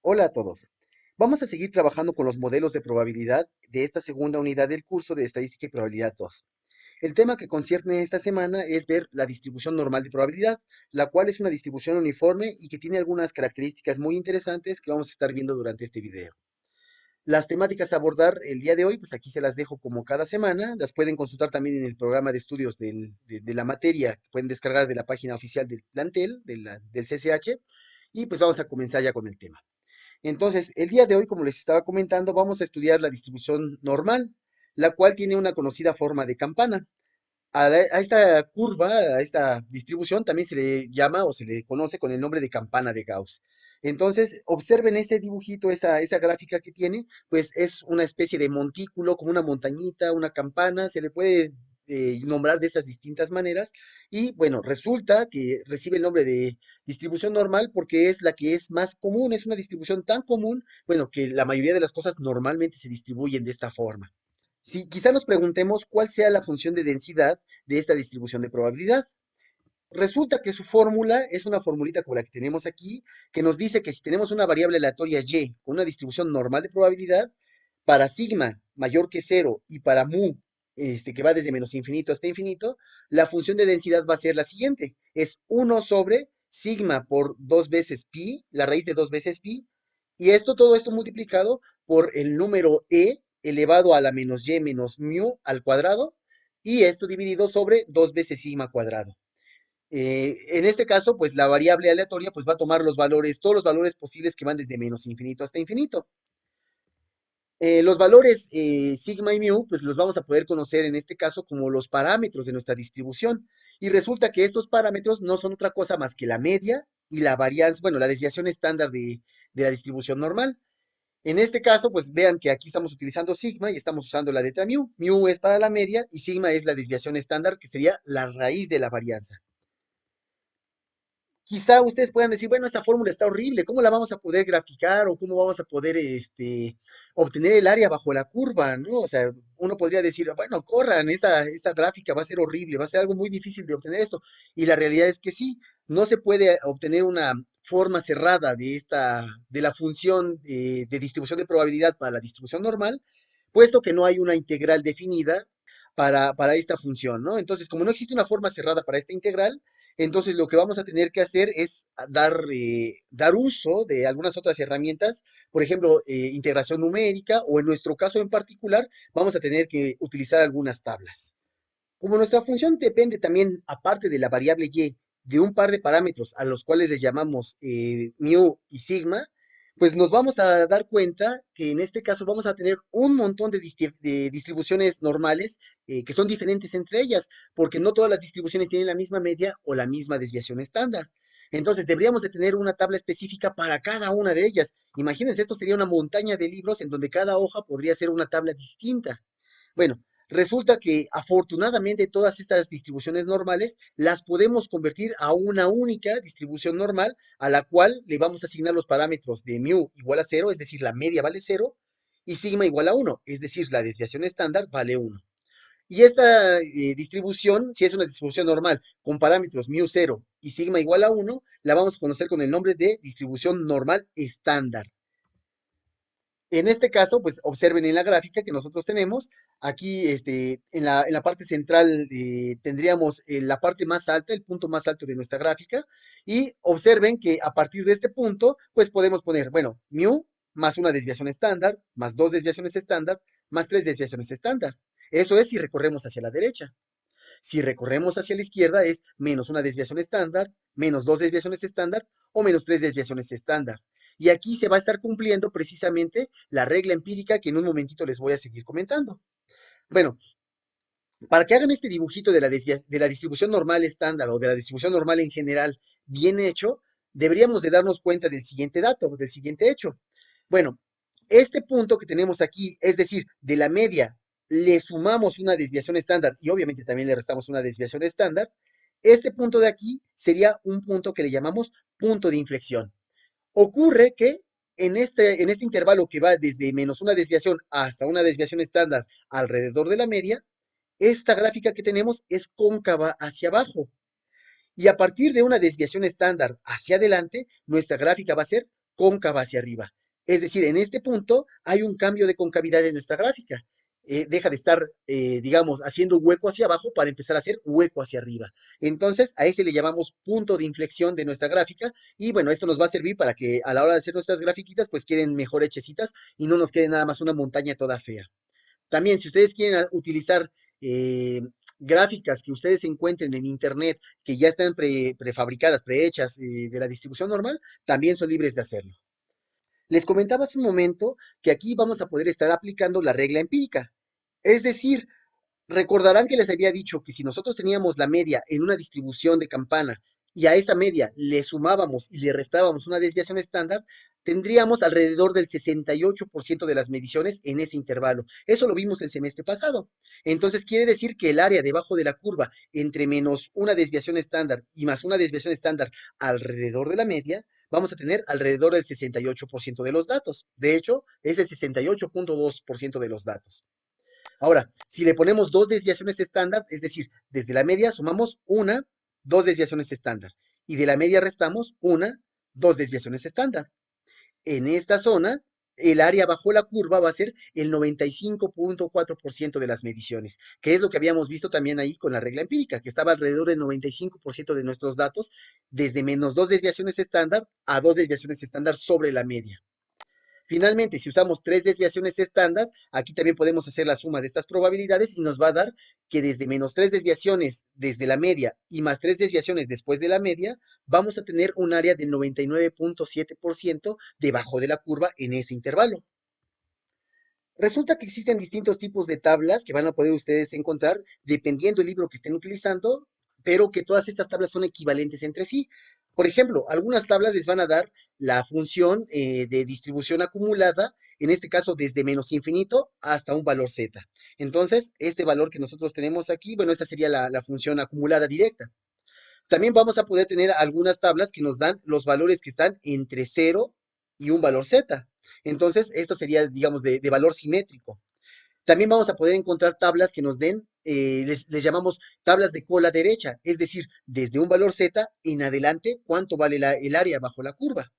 Hola a todos. Vamos a seguir trabajando con los modelos de probabilidad de esta segunda unidad del curso de Estadística y Probabilidad 2. El tema que concierne esta semana es ver la distribución normal de probabilidad, la cual es una distribución uniforme y que tiene algunas características muy interesantes que vamos a estar viendo durante este video. Las temáticas a abordar el día de hoy, pues aquí se las dejo como cada semana. Las pueden consultar también en el programa de estudios de la materia, que pueden descargar de la página oficial del plantel, del CCH. Y pues vamos a comenzar ya con el tema. Entonces, el día de hoy, como les estaba comentando, vamos a estudiar la distribución normal, la cual tiene una conocida forma de campana. A esta curva, a esta distribución, también se le llama o se le conoce con el nombre de campana de Gauss. Entonces, observen ese dibujito, esa gráfica que tiene, pues es una especie de montículo, como una montañita, una campana, se le puede nombrar de esas distintas maneras. Y bueno, resulta que recibe el nombre de distribución normal porque es la que es más común, es una distribución tan común, bueno, que la mayoría de las cosas normalmente se distribuyen de esta forma. Si quizá nos preguntemos cuál sea la función de densidad de esta distribución de probabilidad. Resulta que su fórmula es una formulita como la que tenemos aquí, que nos dice que si tenemos una variable aleatoria y con una distribución normal de probabilidad, para sigma mayor que cero y para mu, que va desde menos infinito hasta infinito, la función de densidad va a ser la siguiente. Es 1 sobre sigma por 2 veces pi, la raíz de 2 veces pi, y todo esto multiplicado por el número elevado a la menos y menos mu al cuadrado, y esto dividido sobre 2 veces sigma cuadrado. En este caso, pues la variable aleatoria pues va a tomar los valores, todos los valores posibles que van desde menos infinito hasta infinito. Los valores sigma y mu, pues los vamos a poder conocer en este caso como los parámetros de nuestra distribución. Y resulta que estos parámetros no son otra cosa más que la media y la varianza, bueno, la desviación estándar de la distribución normal. En este caso, pues vean que aquí estamos utilizando sigma y estamos usando la letra mu. Mu es para la media y sigma es la desviación estándar, que sería la raíz de la varianza. Quizá ustedes puedan decir, bueno, esta fórmula está horrible, ¿cómo la vamos a poder graficar o cómo vamos a poder obtener el área bajo la curva, ¿no? O sea, uno podría decir, bueno, corran, esta gráfica va a ser horrible, va a ser algo muy difícil de obtener esto. Y la realidad es que sí, no se puede obtener una forma cerrada de la función de distribución de probabilidad para la distribución normal, puesto que no hay una integral definida para esta función, ¿no? Entonces, como no existe una forma cerrada para esta integral, entonces lo que vamos a tener que hacer es dar uso de algunas otras herramientas, por ejemplo, integración numérica, o en nuestro caso en particular, vamos a tener que utilizar algunas tablas. Como nuestra función depende también, aparte de la variable y, de un par de parámetros a los cuales les llamamos mu y sigma, pues nos vamos a dar cuenta que en este caso vamos a tener un montón de distribuciones normales que son diferentes entre ellas, porque no todas las distribuciones tienen la misma media o la misma desviación estándar. Entonces deberíamos de tener una tabla específica para cada una de ellas. Imagínense, esto sería una montaña de libros en donde cada hoja podría ser una tabla distinta. Bueno, resulta que afortunadamente todas estas distribuciones normales las podemos convertir a una única distribución normal a la cual le vamos a asignar los parámetros de mu igual a cero, es decir, la media vale cero, y sigma igual a uno, es decir, la desviación estándar vale uno. Y esta distribución, si es una distribución normal con parámetros mu cero y sigma igual a uno, la vamos a conocer con el nombre de distribución normal estándar. En este caso, pues observen en la gráfica que nosotros tenemos, aquí en la parte central tendríamos la parte más alta, el punto más alto de nuestra gráfica, y observen que a partir de este punto, pues podemos poner, bueno, mu más una desviación estándar, más dos desviaciones estándar, más tres desviaciones estándar. Eso es si recorremos hacia la derecha. Si recorremos hacia la izquierda es menos una desviación estándar, menos dos desviaciones estándar o menos tres desviaciones estándar. Y aquí se va a estar cumpliendo precisamente la regla empírica que en un momentito les voy a seguir comentando. Bueno, para que hagan este dibujito de la distribución normal estándar o de la distribución normal en general bien hecho, deberíamos de darnos cuenta del siguiente dato, del siguiente hecho. Bueno, este punto que tenemos aquí, es decir, de la media, le sumamos una desviación estándar y obviamente también le restamos una desviación estándar. Este punto de aquí sería un punto que le llamamos punto de inflexión. Ocurre que en este intervalo que va desde menos una desviación hasta una desviación estándar alrededor de la media, esta gráfica que tenemos es cóncava hacia abajo. Y a partir de una desviación estándar hacia adelante, nuestra gráfica va a ser cóncava hacia arriba. Es decir, en este punto hay un cambio de concavidad en nuestra gráfica. Deja de estar, digamos, haciendo hueco hacia abajo para empezar a hacer hueco hacia arriba. Entonces, a ese le llamamos punto de inflexión de nuestra gráfica. Y bueno, esto nos va a servir para que a la hora de hacer nuestras grafiquitas, pues queden mejor hechecitas y no nos quede nada más una montaña toda fea. También, si ustedes quieren utilizar eh, gráficas que ustedes encuentren en internet que ya están prefabricadas, prehechas de la distribución normal, también son libres de hacerlo. Les comentaba hace un momento que aquí vamos a poder estar aplicando la regla empírica. Es decir, recordarán que les había dicho que si nosotros teníamos la media en una distribución de campana y a esa media le sumábamos y le restábamos una desviación estándar, tendríamos alrededor del 68% de las mediciones en ese intervalo. Eso lo vimos el semestre pasado. Entonces quiere decir que el área debajo de la curva entre menos una desviación estándar y más una desviación estándar alrededor de la media, vamos a tener alrededor del 68% de los datos. De hecho, es el 68.2% de los datos. Ahora, si le ponemos dos desviaciones estándar, es decir, desde la media sumamos una, dos desviaciones estándar. Y de la media restamos una, dos desviaciones estándar. En esta zona, el área bajo la curva va a ser el 95.4% de las mediciones, que es lo que habíamos visto también ahí con la regla empírica, que estaba alrededor del 95% de nuestros datos, desde menos dos desviaciones estándar a dos desviaciones estándar sobre la media. Finalmente, si usamos tres desviaciones estándar, aquí también podemos hacer la suma de estas probabilidades y nos va a dar que desde menos tres desviaciones desde la media y más tres desviaciones después de la media, vamos a tener un área del 99.7% debajo de la curva en ese intervalo. Resulta que existen distintos tipos de tablas que van a poder ustedes encontrar dependiendo del libro que estén utilizando, pero que todas estas tablas son equivalentes entre sí. Por ejemplo, algunas tablas les van a dar la función de distribución acumulada, en este caso desde menos infinito hasta un valor z. Entonces, este valor que nosotros tenemos aquí, bueno, esta sería la función acumulada directa. También vamos a poder tener algunas tablas que nos dan los valores que están entre cero y un valor z. Entonces, esto sería, digamos, de valor simétrico. También vamos a poder encontrar tablas que nos den, les llamamos tablas de cola derecha, es decir, desde un valor z en adelante, cuánto vale el área bajo la curva.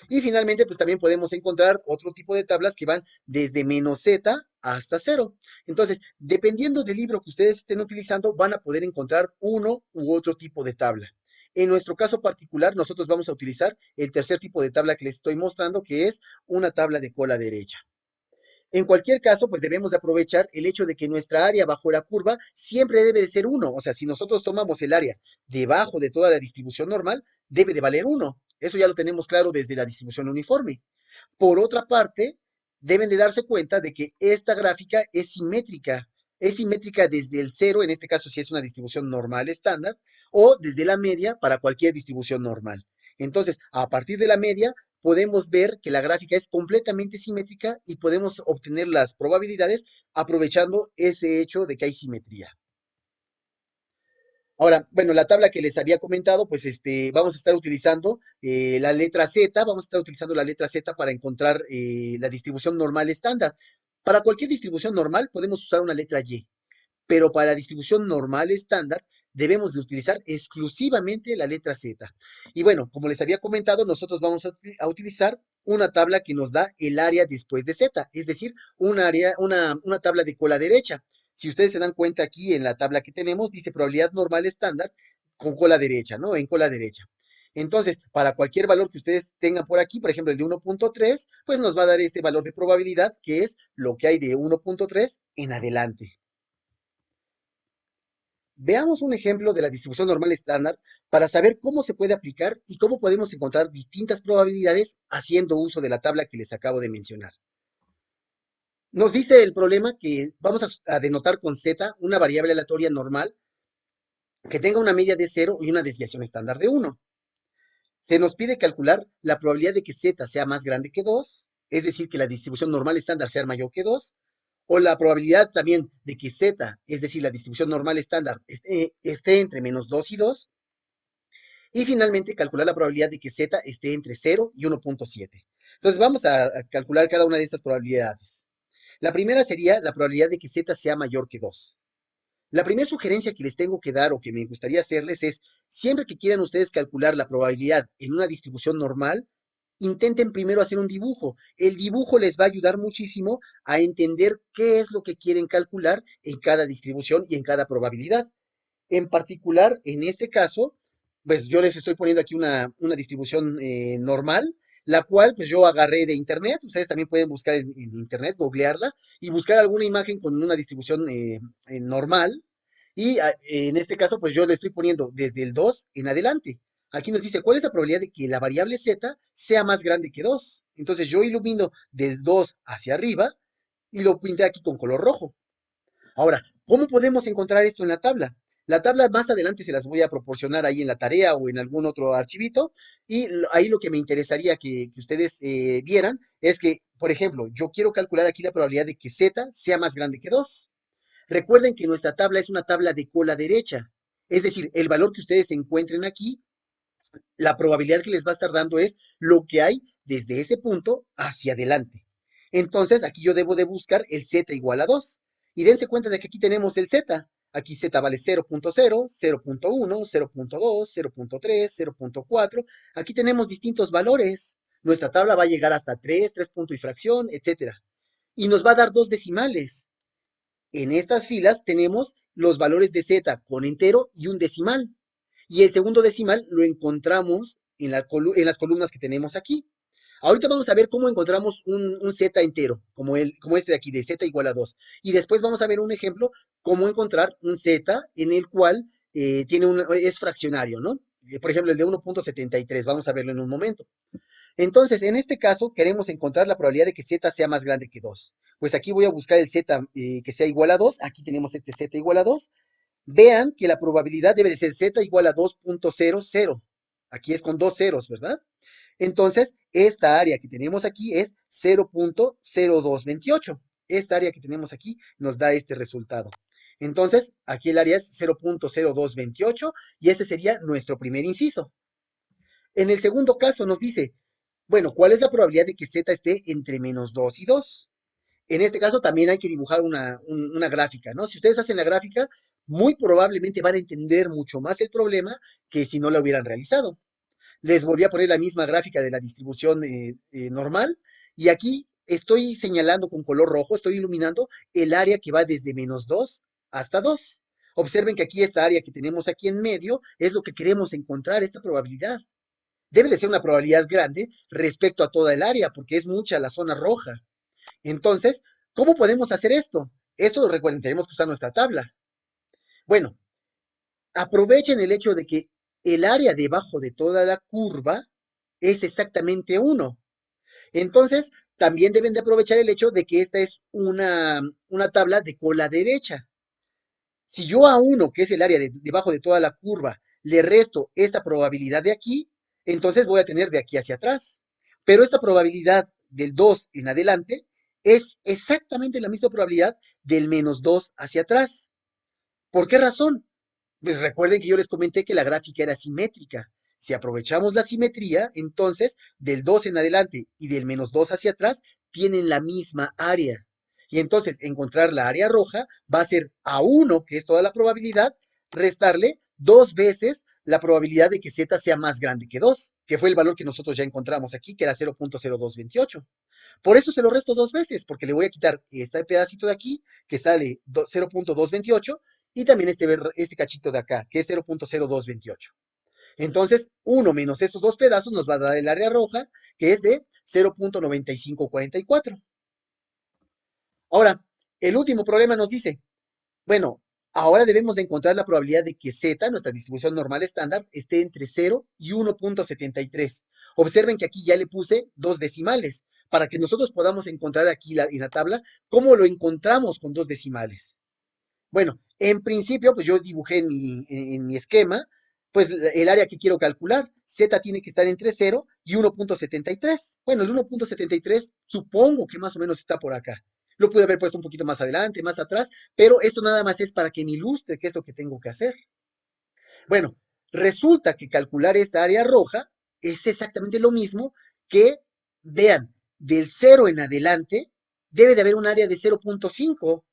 Y finalmente, pues también podemos encontrar otro tipo de tablas que van desde menos z hasta cero. Entonces, dependiendo del libro que ustedes estén utilizando, van a poder encontrar uno u otro tipo de tabla. En nuestro caso particular, nosotros vamos a utilizar el tercer tipo de tabla que les estoy mostrando, que es una tabla de cola derecha. En cualquier caso, pues debemos de aprovechar el hecho de que nuestra área bajo la curva siempre debe de ser uno. O sea, si nosotros tomamos el área debajo de toda la distribución normal, debe de valer uno. Eso ya lo tenemos claro desde la distribución uniforme. Por otra parte, deben de darse cuenta de que esta gráfica es simétrica. Es simétrica desde el cero, en este caso si es una distribución normal estándar, o desde la media para cualquier distribución normal. Entonces, a partir de la media, podemos ver que la gráfica es completamente simétrica y podemos obtener las probabilidades aprovechando ese hecho de que hay simetría. Ahora, bueno, la tabla que les había comentado, pues vamos a estar utilizando la letra Z, vamos a estar utilizando la letra Z para encontrar la distribución normal estándar. Para cualquier distribución normal podemos usar una letra Y, pero para la distribución normal estándar debemos de utilizar exclusivamente la letra Z. Y bueno, como les había comentado, nosotros vamos a utilizar una tabla que nos da el área después de Z, es decir, una tabla de cola derecha. Si ustedes se dan cuenta aquí en la tabla que tenemos, dice probabilidad normal estándar con cola derecha, ¿no? En cola derecha. Entonces, para cualquier valor que ustedes tengan por aquí, por ejemplo, el de 1.3, pues nos va a dar este valor de probabilidad, que es lo que hay de 1.3 en adelante. Veamos un ejemplo de la distribución normal estándar para saber cómo se puede aplicar y cómo podemos encontrar distintas probabilidades haciendo uso de la tabla que les acabo de mencionar. Nos dice el problema que vamos a denotar con z una variable aleatoria normal que tenga una media de 0 y una desviación estándar de 1. Se nos pide calcular la probabilidad de que z sea más grande que 2, es decir, que la distribución normal estándar sea mayor que 2, o la probabilidad también de que z, es decir, la distribución normal estándar, esté entre menos 2 y 2, y finalmente calcular la probabilidad de que z esté entre 0 y 1.7. Entonces vamos a calcular cada una de estas probabilidades. La primera sería la probabilidad de que z sea mayor que 2. La primera sugerencia que les tengo que dar o que me gustaría hacerles es, siempre que quieran ustedes calcular la probabilidad en una distribución normal, intenten primero hacer un dibujo. El dibujo les va a ayudar muchísimo a entender qué es lo que quieren calcular en cada distribución y en cada probabilidad. En particular, en este caso, pues yo les estoy poniendo aquí una distribución normal, la cual pues yo agarré de internet. Ustedes también pueden buscar en internet, googlearla y buscar alguna imagen con una distribución normal. Y en este caso, pues yo le estoy poniendo desde el 2 en adelante. Aquí nos dice, ¿cuál es la probabilidad de que la variable z sea más grande que 2? Entonces yo ilumino del 2 hacia arriba y lo pinté aquí con color rojo. Ahora, ¿cómo podemos encontrar esto en la tabla? La tabla más adelante se las voy a proporcionar ahí en la tarea o en algún otro archivito. Y ahí lo que me interesaría que ustedes vieran es que, por ejemplo, yo quiero calcular aquí la probabilidad de que z sea más grande que 2. Recuerden que nuestra tabla es una tabla de cola derecha. Es decir, el valor que ustedes encuentren aquí, la probabilidad que les va a estar dando es lo que hay desde ese punto hacia adelante. Entonces, aquí yo debo de buscar el z igual a 2. Y dense cuenta de que aquí tenemos el z. Aquí z vale 0.0, 0.1, 0.2, 0.3, 0.4. Aquí tenemos distintos valores. Nuestra tabla va a llegar hasta 3, 3 punto y fracción, etcétera. Y nos va a dar dos decimales. En estas filas tenemos los valores de z con entero y un decimal. Y el segundo decimal lo encontramos en las columnas que tenemos aquí. Ahorita vamos a ver cómo encontramos un z entero, como este de aquí, de z igual a 2. Y después vamos a ver un ejemplo, cómo encontrar un z en el cual es fraccionario, ¿no? Por ejemplo, el de 1.73, vamos a verlo en un momento. Entonces, en este caso, queremos encontrar la probabilidad de que z sea más grande que 2. Pues aquí voy a buscar el z que sea igual a 2. Aquí tenemos este z igual a 2. Vean que la probabilidad debe de ser z igual a 2.00. Aquí es con dos ceros, ¿verdad? Entonces, esta área que tenemos aquí es 0.0228. Esta área que tenemos aquí nos da este resultado. Entonces, aquí el área es 0.0228 y ese sería nuestro primer inciso. En el segundo caso nos dice, bueno, ¿cuál es la probabilidad de que z esté entre menos 2 y 2? En este caso también hay que dibujar una gráfica, ¿no? Si ustedes hacen la gráfica, muy probablemente van a entender mucho más el problema que si no lo hubieran realizado. Les volví a poner la misma gráfica de la distribución normal y aquí estoy señalando con color rojo, estoy iluminando el área que va desde menos 2 hasta 2. Observen que aquí esta área que tenemos aquí en medio es lo que queremos encontrar, esta probabilidad. Debe de ser una probabilidad grande respecto a toda el área, porque es mucha la zona roja. Entonces, ¿cómo podemos hacer esto? Esto, recuerden, tenemos que usar nuestra tabla. Bueno, aprovechen el hecho de que el área debajo de toda la curva es exactamente 1. Entonces, también deben de aprovechar el hecho de que esta es una tabla de cola derecha. Si yo a 1, que es el área debajo de toda la curva, le resto esta probabilidad de aquí, entonces voy a tener de aquí hacia atrás. Pero esta probabilidad del 2 en adelante es exactamente la misma probabilidad del menos 2 hacia atrás. ¿Por qué razón? Pues recuerden que yo les comenté que la gráfica era simétrica. Si aprovechamos la simetría, entonces del 2 en adelante y del menos 2 hacia atrás tienen la misma área. Y entonces encontrar la área roja va a ser a 1, que es toda la probabilidad, restarle dos veces la probabilidad de que z sea más grande que 2, que fue el valor que nosotros ya encontramos aquí, que era 0.0228. Por eso se lo resto dos veces, porque le voy a quitar este pedacito de aquí, que sale 0.228, y también este cachito de acá, que es 0.0228. Entonces, 1 menos esos dos pedazos nos va a dar el área roja, que es de 0.9544. Ahora, el último problema nos dice, bueno, ahora debemos de encontrar la probabilidad de que z, nuestra distribución normal estándar, esté entre 0 y 1.73. Observen que aquí ya le puse dos decimales, para que nosotros podamos encontrar aquí en la tabla cómo lo encontramos con dos decimales. Bueno, en principio, pues yo dibujé en mi esquema, pues el área que quiero calcular. Z tiene que estar entre 0 y 1.73. Bueno, el 1.73 supongo que más o menos está por acá. Lo pude haber puesto un poquito más adelante, más atrás, pero esto nada más es para que me ilustre qué es lo que tengo que hacer. Bueno, resulta que calcular esta área roja es exactamente lo mismo que, vean, del 0 en adelante debe de haber un área de 0.5.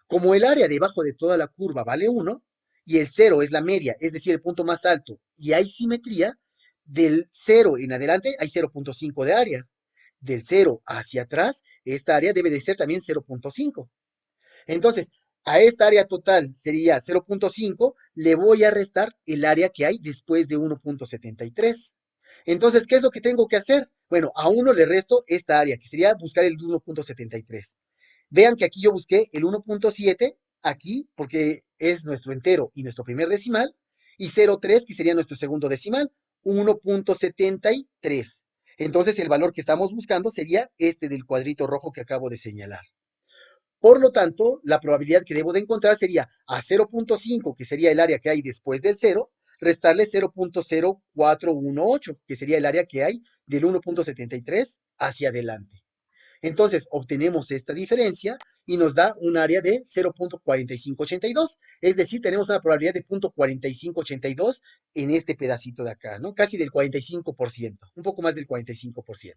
Como el área debajo de toda la curva vale 1 y el 0 es la media, es decir, el punto más alto, y hay simetría, Del 0 en adelante hay 0.5 de área. Del 0 hacia atrás, esta área debe de ser también 0.5. Entonces, a esta área total sería 0.5, le voy a restar el área que hay después de 1.73. Entonces, ¿qué es lo que tengo que hacer? Bueno, a 1 le resto esta área, que sería buscar el 1.73. Vean que aquí yo busqué el 1.7, aquí, porque es nuestro entero y nuestro primer decimal, y 0.3, que sería nuestro segundo decimal, 1.73. Entonces, el valor que estamos buscando sería este del cuadrito rojo que acabo de señalar. Por lo tanto, la probabilidad que debo de encontrar sería a 0.5, que sería el área que hay después del 0, restarle 0.0418, que sería el área que hay del 1.73 hacia adelante. Entonces, obtenemos esta diferencia y nos da un área de 0.4582. Es decir, tenemos una probabilidad de 0.4582 en este pedacito de acá, ¿no? Casi del 45%, un poco más del 45%.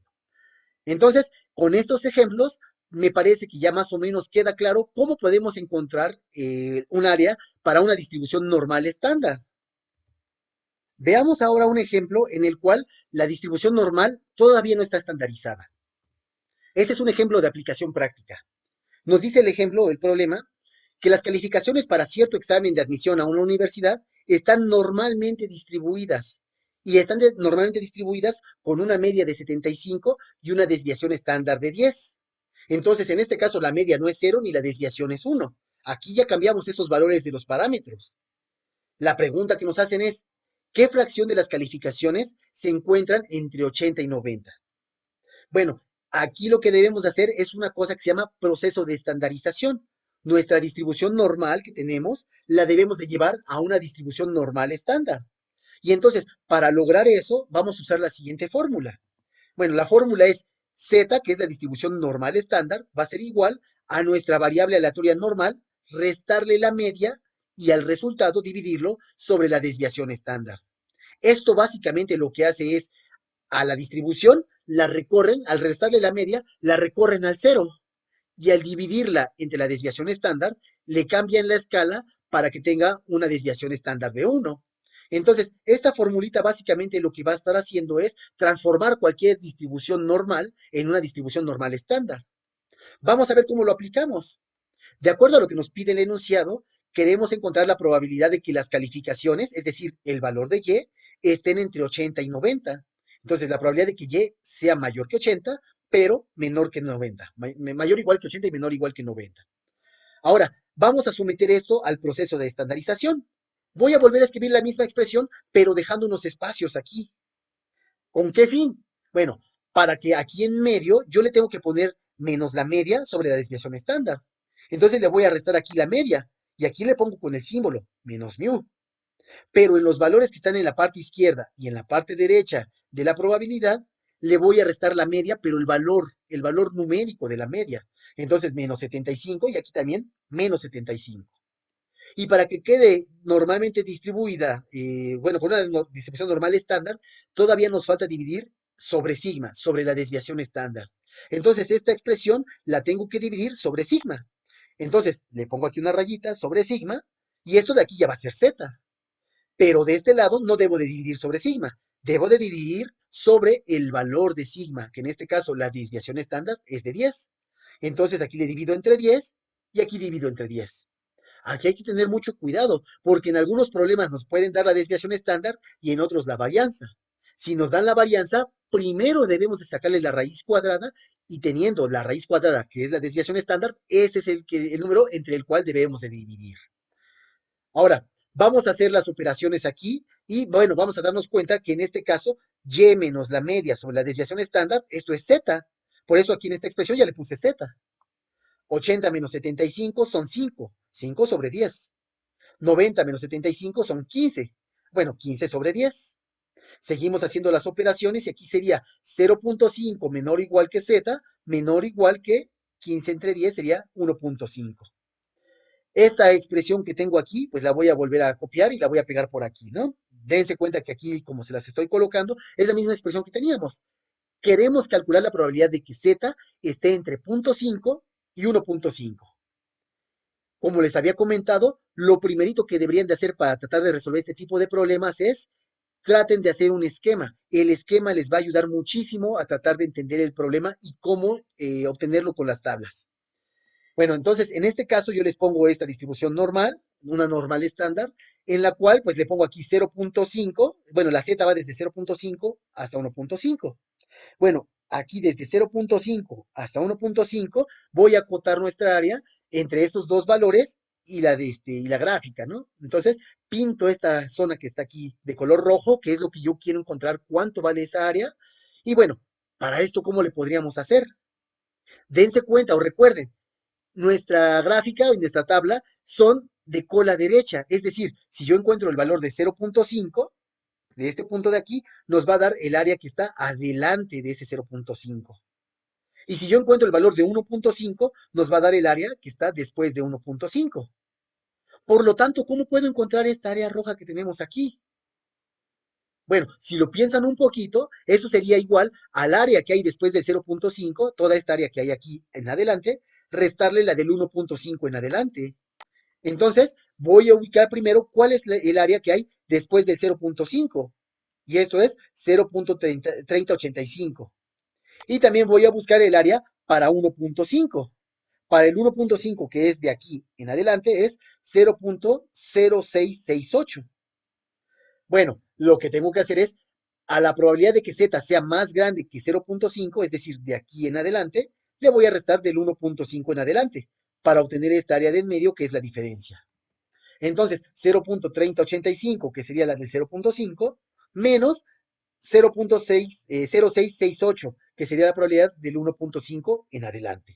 Entonces, con estos ejemplos, me parece que ya más o menos queda claro cómo podemos encontrar un área para una distribución normal estándar. Veamos ahora un ejemplo en el cual la distribución normal todavía no está estandarizada. Este es un ejemplo de aplicación práctica. Nos dice el ejemplo, el problema, que las calificaciones para cierto examen de admisión a una universidad están normalmente distribuidas y están normalmente distribuidas con una media de 75 y una desviación estándar de 10. Entonces, en este caso, la media no es 0 ni la desviación es 1. Aquí ya cambiamos esos valores de los parámetros. La pregunta que nos hacen es, ¿qué fracción de las calificaciones se encuentran entre 80 y 90? Bueno, aquí lo que debemos de hacer es una cosa que se llama proceso de estandarización. Nuestra distribución normal que tenemos la debemos de llevar a una distribución normal estándar. Y entonces, para lograr eso, vamos a usar la siguiente fórmula. Bueno, la fórmula es z, que es la distribución normal estándar, va a ser igual a nuestra variable aleatoria normal, restarle la media y al resultado dividirlo sobre la desviación estándar. Esto básicamente lo que hace es a la distribución la recorren, al restarle la media, la recorren al cero. Y al dividirla entre la desviación estándar, le cambian la escala para que tenga una desviación estándar de 1. Entonces, esta formulita básicamente lo que va a estar haciendo es transformar cualquier distribución normal en una distribución normal estándar. Vamos a ver cómo lo aplicamos. De acuerdo a lo que nos pide el enunciado, queremos encontrar la probabilidad de que las calificaciones, es decir, el valor de y, estén entre 80 y 90. Entonces, la probabilidad de que y sea mayor que 80, pero menor que 90. Mayor igual que 80 y menor igual que 90. Ahora, vamos a someter esto al proceso de estandarización. Voy a volver a escribir la misma expresión, pero dejando unos espacios aquí. ¿Con qué fin? Bueno, para que aquí en medio yo le tengo que poner menos la media sobre la desviación estándar. Entonces le voy a restar aquí la media y aquí le pongo con el símbolo menos mu. Pero en los valores que están en la parte izquierda y en la parte derecha de la probabilidad, le voy a restar la media, pero el valor numérico de la media. Entonces menos 75 y aquí también menos 75. Y para que quede normalmente distribuida, bueno, con una distribución normal estándar, todavía nos falta dividir sobre sigma, sobre la desviación estándar. Entonces, esta expresión la tengo que dividir sobre sigma. Entonces, le pongo aquí una rayita sobre sigma, y esto de aquí ya va a ser z. Pero de este lado no debo de dividir sobre sigma, debo de dividir sobre el valor de sigma, que en este caso la desviación estándar es de 10. Entonces, aquí le divido entre 10 y aquí divido entre 10. Aquí hay que tener mucho cuidado, porque en algunos problemas nos pueden dar la desviación estándar y en otros la varianza. Si nos dan la varianza, primero debemos de sacarle la raíz cuadrada y teniendo la raíz cuadrada, que es la desviación estándar, ese es el número entre el cual debemos de dividir. Ahora, vamos a hacer las operaciones aquí y bueno, vamos a darnos cuenta que en este caso, y menos la media sobre la desviación estándar, esto es z. Por eso aquí en esta expresión ya le puse z. 80 menos 75 son 5, 5 sobre 10. 90 menos 75 son 15. Bueno, 15 sobre 10. Seguimos haciendo las operaciones y aquí sería 0.5 menor o igual que z, menor o igual que 15 entre 10 sería 1.5. Esta expresión que tengo aquí, pues la voy a volver a copiar y la voy a pegar por aquí, ¿no? Dense cuenta que aquí, como se las estoy colocando, es la misma expresión que teníamos. Queremos calcular la probabilidad de que z esté entre 0.5 y 1.5. Como les había comentado, lo primerito que deberían de hacer para tratar de resolver este tipo de problemas es traten de hacer un esquema. El esquema les va a ayudar muchísimo a tratar de entender el problema y cómo obtenerlo con las tablas. Bueno, entonces en este caso yo les pongo esta distribución normal, una normal estándar, en la cual pues le pongo aquí 0.5, bueno, la z va desde 0.5 hasta 1.5. Bueno, aquí desde 0.5 hasta 1.5 voy a acotar nuestra área entre esos dos valores y la gráfica, ¿no? Entonces, pinto esta zona que está aquí de color rojo, que es lo que yo quiero encontrar, cuánto vale esa área. Y bueno, para esto, ¿cómo le podríamos hacer? Dense cuenta o recuerden, nuestra gráfica y nuestra tabla son de cola derecha, es decir, si yo encuentro el valor de 0.5, de este punto de aquí, nos va a dar el área que está adelante de ese 0.5. Y si yo encuentro el valor de 1.5, nos va a dar el área que está después de 1.5. Por lo tanto, ¿cómo puedo encontrar esta área roja que tenemos aquí? Bueno, si lo piensan un poquito, eso sería igual al área que hay después del 0.5, toda esta área que hay aquí en adelante, restarle la del 1.5 en adelante. Entonces, voy a ubicar primero cuál es el área que hay después del 0.5. Y esto es 0.3085. Y también voy a buscar el área para 1.5. Para el 1.5, que es de aquí en adelante, es 0.0668. Bueno, lo que tengo que hacer es, a la probabilidad de que z sea más grande que 0.5, es decir, de aquí en adelante, le voy a restar del 1.5 en adelante, para obtener esta área del medio, que es la diferencia. Entonces, 0.3085, que sería la del 0.5, menos 0.0668, que sería la probabilidad del 1.5 en adelante.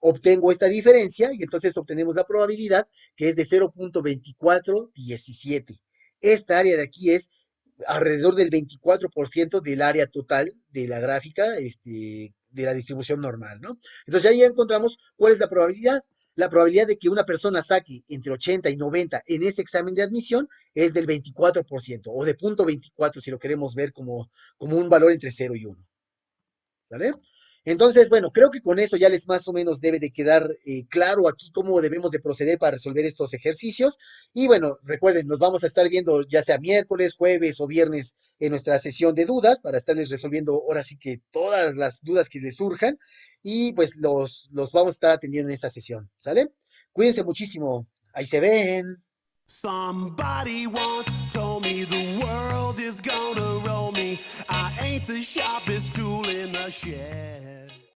Obtengo esta diferencia y entonces obtenemos la probabilidad que es de 0.2417. Esta área de aquí es alrededor del 24% del área total de la gráfica, de la distribución normal, ¿no? Entonces ahí ya encontramos cuál es la probabilidad. La probabilidad de que una persona saque entre 80 y 90 en ese examen de admisión es del 24%, o de punto 24 si lo queremos ver como un valor entre 0 y 1. ¿Sale? Entonces, bueno, creo que con eso ya les más o menos debe de quedar claro aquí cómo debemos de proceder para resolver estos ejercicios. Y bueno, recuerden, nos vamos a estar viendo ya sea miércoles, jueves o viernes en nuestra sesión de dudas para estarles resolviendo ahora sí que todas las dudas que les surjan y pues los vamos a estar atendiendo en esta sesión, ¿sale? Cuídense muchísimo. Ahí se ven. Somebody once told me the world is gonna roll me. I ain't the sharpest tool in the shed.